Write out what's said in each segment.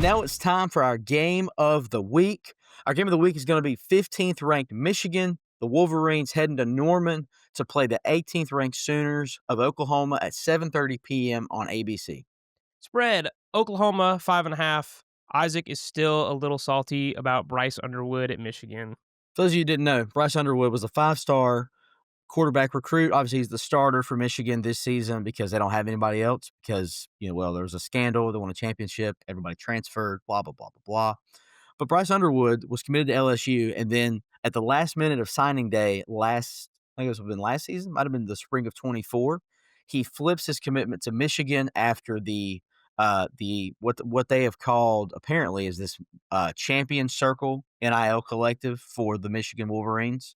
Now it's time for our game of the week. Our game of the week is going to be 15th ranked Michigan, the Wolverines heading to Norman to play the 18th ranked Sooners of Oklahoma at 7:30 p.m. on ABC. Spread Oklahoma 5.5. Isaac is still a little salty about Bryce Underwood at Michigan. For those of you who didn't know, Bryce Underwood was a five-star quarterback recruit. Obviously, he's the starter for Michigan this season because they don't have anybody else because, there was a scandal. They won a championship. Everybody transferred, blah, blah, blah, blah, blah. But Bryce Underwood was committed to LSU, and then at the last minute of signing day I think it was been last season, might have been the spring of 24, he flips his commitment to Michigan after what they have called apparently is this champion circle NIL collective for the Michigan Wolverines,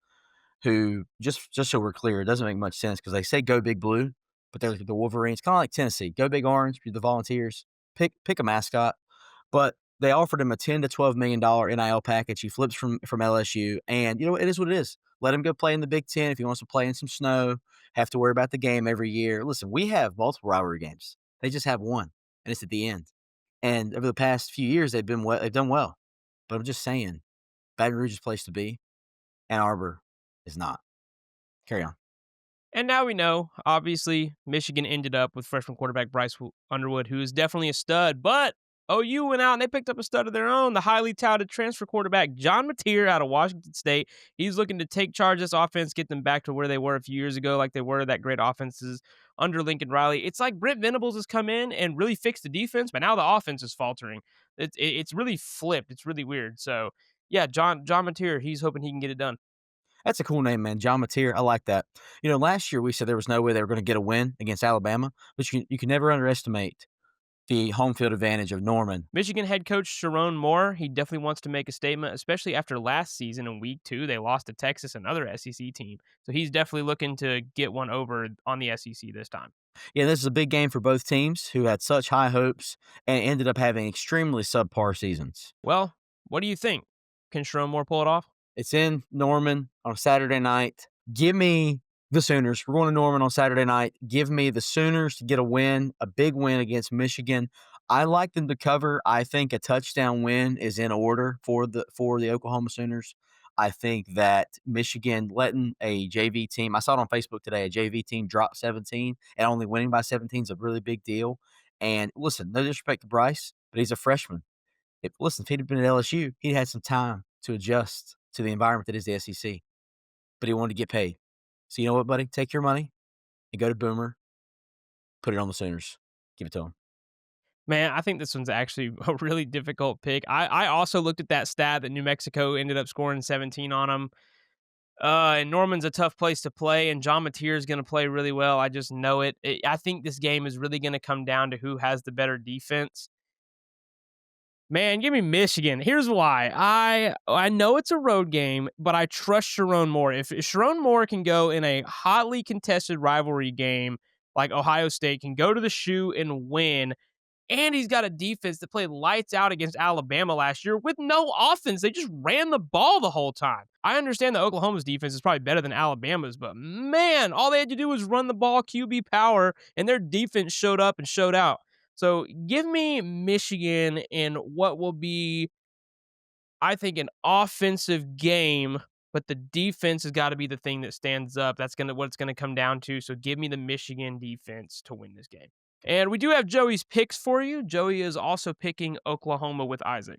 who just so we're clear, it doesn't make much sense because they say go big blue, but they're the Wolverines, kind of like Tennessee, go big orange, you're the Volunteers, pick a mascot. But they offered him a $10 to $12 million NIL package. He flips from LSU, and it is what it is. Let him go play in the Big Ten if he wants to play in some snow. Have to worry about the game every year. Listen, we have multiple rivalry games. They just have one, and it's at the end. And over the past few years, they've done well. But I'm just saying, Baton Rouge is a place to be. Ann Arbor is not. Carry on. And now we know, obviously, Michigan ended up with freshman quarterback Bryce Underwood, who is definitely a stud, but OU went out and they picked up a stud of their own, the highly touted transfer quarterback, John Mateer out of Washington State. He's looking to take charge of this offense, get them back to where they were a few years ago, like they were that great offenses under Lincoln Riley. It's like Brent Venables has come in and really fixed the defense, but now the offense is faltering. It's really flipped. It's really weird. So, yeah, John Mateer, he's hoping he can get it done. That's a cool name, man. John Mateer. I like that. Last year we said there was no way they were going to get a win against Alabama, but you can never underestimate the home field advantage of Norman. Michigan head coach Sharon Moore, he definitely wants to make a statement, especially after last season in week 2. They lost to Texas, another SEC team. So he's definitely looking to get one over on the SEC this time. Yeah, this is a big game for both teams who had such high hopes and ended up having extremely subpar seasons. Well, what do you think? Can Sharon Moore pull it off? It's in Norman on a Saturday night. Give me the Sooners. We're going to Norman on Saturday night. Give me the Sooners to get a win, a big win against Michigan. I like them to cover. I think a touchdown win is in order for the Oklahoma Sooners. I think that Michigan letting a JV team, I saw it on Facebook today, a JV team drop 17 and only winning by 17 is a really big deal. And listen, no disrespect to Bryce, but he's a freshman. If he'd have been at LSU, he'd had some time to adjust to the environment that is the SEC, but he wanted to get paid. So you know what, buddy? Take your money and go to Boomer, put it on the Sooners. Give it to him. Man, I think this one's actually a really difficult pick. I also looked at that stat that New Mexico ended up scoring 17 on them. And Norman's a tough place to play, and John Mateer is going to play really well. I just know it. I think this game is really going to come down to who has the better defense. Man, give me Michigan. Here's why. I know it's a road game, but I trust Sharon Moore. If Sharon Moore can go in a hotly contested rivalry game like Ohio State, can go to the shoe and win, and he's got a defense that played lights out against Alabama last year with no offense. They just ran the ball the whole time. I understand that Oklahoma's defense is probably better than Alabama's, but man, all they had to do was run the ball, QB power, and their defense showed up and showed out. So give me Michigan in what will be, I think, an offensive game, but the defense has got to be the thing that stands up. That's what it's gonna come down to. So give me the Michigan defense to win this game. And we do have Joey's picks for you. Joey is also picking Oklahoma with Isaac.